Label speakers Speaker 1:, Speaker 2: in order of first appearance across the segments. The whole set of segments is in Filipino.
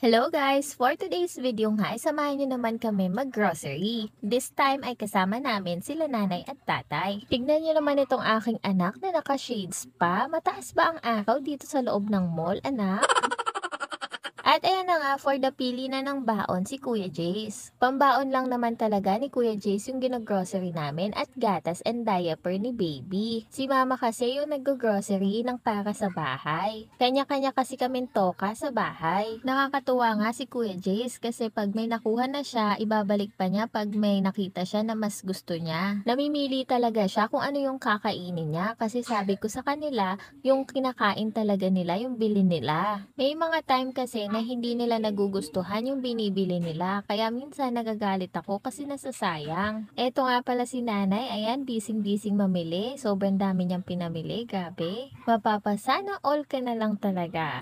Speaker 1: Hello guys! For today's video nga, samahan nyo naman kami mag-grocery. This time ay kasama namin sila nanay at tatay. Tignan nyo naman itong aking anak na naka-shades pa. Mataas ba ang araw dito sa loob ng mall, anak? At ayan na nga, for the pili na ng baon si Kuya Jace. Pambaon lang naman talaga ni Kuya Jace yung ginagrocery namin at gatas and diaper ni baby. Si mama kasi yung nag-grocery ng para sa bahay. Kanya-kanya kasi kaming toka sa bahay. Nakakatuwa nga si Kuya Jace kasi pag may nakuha na siya, ibabalik pa niya pag may nakita siya na mas gusto niya. Namimili talaga siya kung ano yung kakainin niya kasi sabi ko sa kanila, yung kinakain talaga nila yung bilhin nila. May mga time kasi na hindi nila nagugustuhan yung binibili nila. Kaya minsan nagagalit ako kasi nasasayang. Eto nga pala si nanay, ayan, busy-busy mamili. Sobrang dami niyang pinamili, gabi. Mapapasana all ka na lang talaga.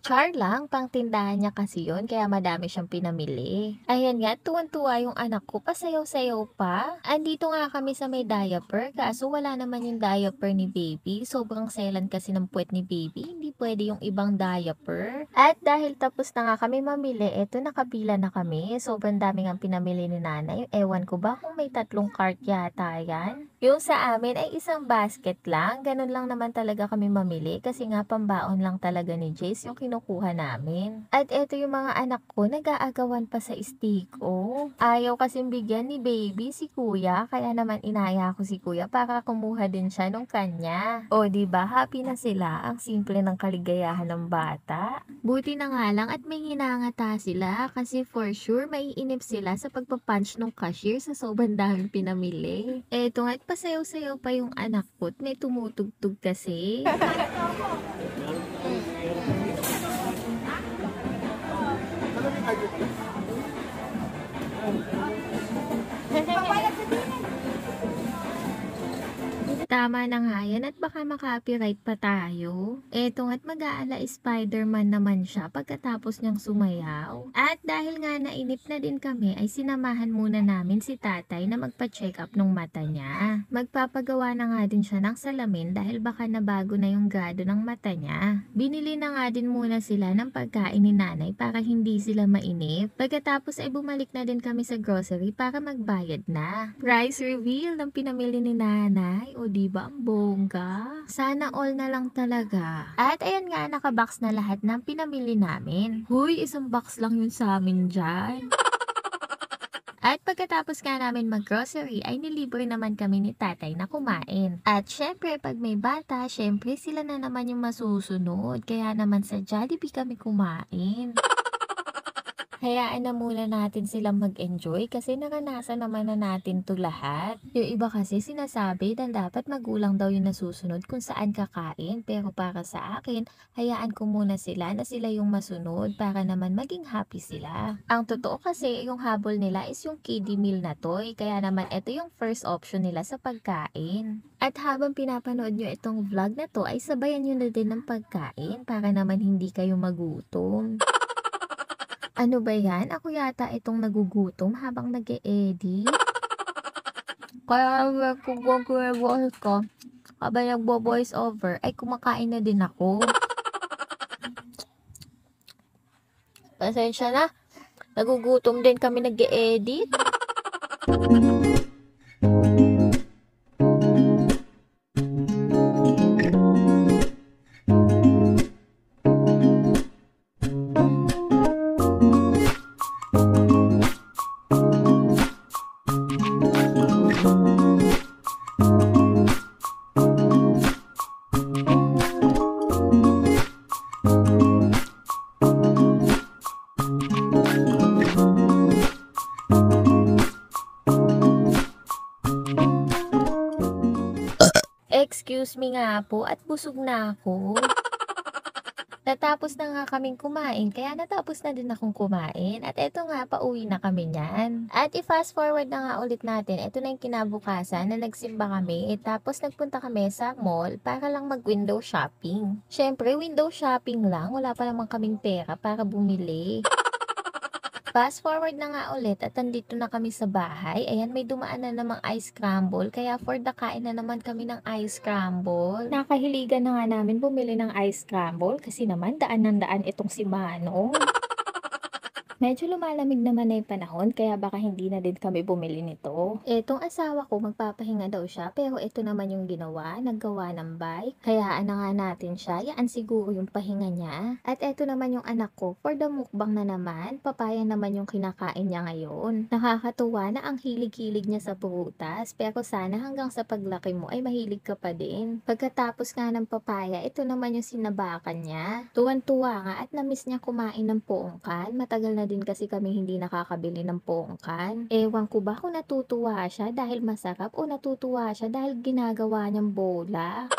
Speaker 1: Char lang, pang tindahan niya kasi yun, kaya madami siyang pinamili. Ayan nga, tuwan-tuwa yung anak ko, pasayaw-sayaw pa. Andito nga kami sa may diaper, kaso wala naman yung diaper ni baby. Sobrang selan kasi ng puwet ni baby, hindi pwede yung ibang diaper. At dahil tapos na nga kami mamili, eto nakapila na kami. Sobrang dami nga pinamili ni nanay. Ewan ko ba kung may 3 cart yata yan? Yung sa amin ay isang basket lang. Ganun lang naman talaga kami mamili kasi nga pambaon lang talaga ni Jace yung kinukuha namin. At eto yung mga anak ko, nag-aagawan pa sa stiko. Ayaw kasing bigyan ni baby si kuya, kaya naman inaya ko si kuya para kumuha din siya nung kanya. O diba, happy na sila. Ang simple ng kaligayahan ng bata. Buti na nga lang at may hinangata sila kasi for sure maiinip sila sa pagpapunch ng cashier sa sobrang daming pinamili. Eto nga, pasayaw-sayaw pa yung anak ko at may tumutugtog kasi. Tama na nga yan at baka maka-copyright pa tayo. Eto nga't mag-aala Spider-Man naman siya pagkatapos niyang sumayaw. At dahil nga nainip na din kami ay sinamahan muna namin si tatay na magpa-check up ng mata niya. Magpapagawa na nga din siya ng salamin dahil baka nabago na yung grado ng mata niya. Binili na nga din muna sila ng pagkain ni nanay para hindi sila mainip. Pagkatapos ay bumalik na din kami sa grocery para magbayad na. Price reveal ng pinamili ni nanay. O diba ang bongga? Sana all na lang talaga. At ayan nga, nakabox na lahat ng pinamili namin. Huy, isang box lang yun sa amin dyan. At pagkatapos nga namin mag-grocery ay nilibre naman kami ni tatay na kumain. At syempre pag may bata, syempre sila na naman yung masusunod. Kaya naman sa Jollibee kami kumain. Hayaan na muna natin silang mag-enjoy kasi naranasan naman na natin to lahat. Yung iba kasi sinasabi na dapat magulang daw yung nasusunod kung saan kakain. Pero para sa akin, hayaan ko muna sila na sila yung masunod para naman maging happy sila. Ang totoo kasi yung habol nila is yung kiddie meal na toy. Kaya naman ito yung first option nila sa pagkain. At habang pinapanood nyo itong vlog na to ay sabayan nyo na din ng pagkain para naman hindi kayo magutom. Ano ba yan? Ako yata itong nagugutom habang nag-e-edit. Kaya kung voice ko, habang nagbo-voice over, ay kumakain na din ako. Pasensya na. Nagugutom din kami nag-e-edit. Excuse me nga po at busog na ako. Natapos na nga kaming kumain, kaya natapos na din akong kumain. At eto nga, pauwi na kami niyan. At i-fast forward na nga ulit natin, eto na yung kinabukasan na nagsimba kami. Tapos nagpunta kami sa mall para lang mag-window shopping. Syempre, window shopping lang, wala pa naman kaming pera para bumili. Fast forward na nga ulit at andito na kami sa bahay. Ayan, may dumaan na namang ice scramble. Kaya for the kain na naman kami ng ice scramble. Nakahiligan na nga namin bumili ng ice scramble kasi naman daan ng daan itong si Manong. Medyo lumalamig naman na yung panahon kaya baka hindi na din kami bumili nito. Etong asawa ko magpapahinga daw siya pero ito naman yung ginawa, naggawa ng bike. Hayaan na nga natin siya, yaan siguro yung pahinga niya. At eto naman yung anak ko, for the mukbang na naman, papaya naman yung kinakain niya ngayon. Nakakatuwa na ang hilig-hilig niya sa prutas pero sana hanggang sa paglaki mo ay mahilig ka pa din. Pagkatapos nga ng papaya, ito naman yung sinabakan niya. Tuwan-tuwa nga at namiss niya kumain ng poongkan. Matagal na din kasi kami hindi nakakabili ng poongkan. Ewan ko ba kung natutuwa siya dahil masarap o natutuwa siya dahil ginagawa niyang bola.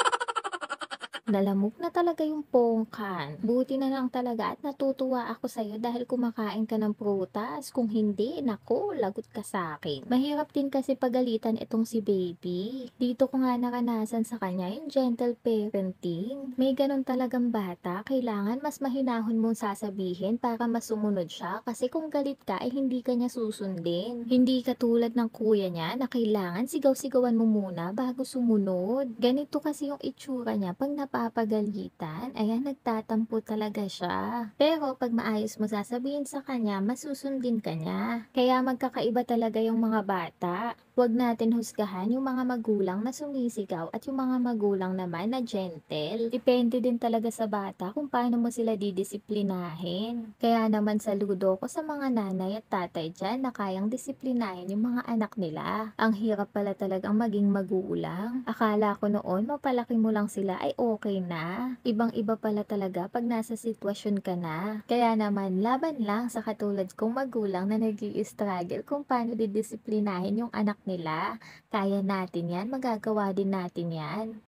Speaker 1: Nalamog na talaga yung pongkan. Buti na lang talaga at natutuwa ako sa'yo dahil kumakain ka ng prutas. Kung hindi, naku, lagot ka sa akin. Mahirap din kasi pagalitan itong si baby. Dito ko nga naranasan sa kanya yung gentle parenting. May ganun talagang bata, kailangan mas mahinahon mong sasabihin para masumunod siya. Kasi kung galit ka, ay hindi ka niya susundin. Hindi katulad ng kuya niya na kailangan sigaw-sigawan mo muna bago sumunod. Ganito kasi yung itsura niya pag napapagalitan, ayan, nagtatampo talaga siya. Pero pag maayos mo sasabihin sa kanya, masusundin ka niya. Kaya magkakaiba talaga yung mga bata. Huwag natin husgahan yung mga magulang na sumisigaw at yung mga magulang naman na gentle. Depende din talaga sa bata kung paano mo sila didisiplinahin. Kaya naman saludo ko sa mga nanay at tatay dyan na kayang disiplinahin yung mga anak nila. Ang hirap pala talagang maging magulang. Akala ko noon mapalaki mo lang sila ay okay na. Ibang-iba pala talaga pag nasa sitwasyon ka na. Kaya naman laban lang sa katulad kong magulang na nag-i-struggle kung paano didisiplinahin yung anak nila. Kaya natin yan, magagawa din natin yan.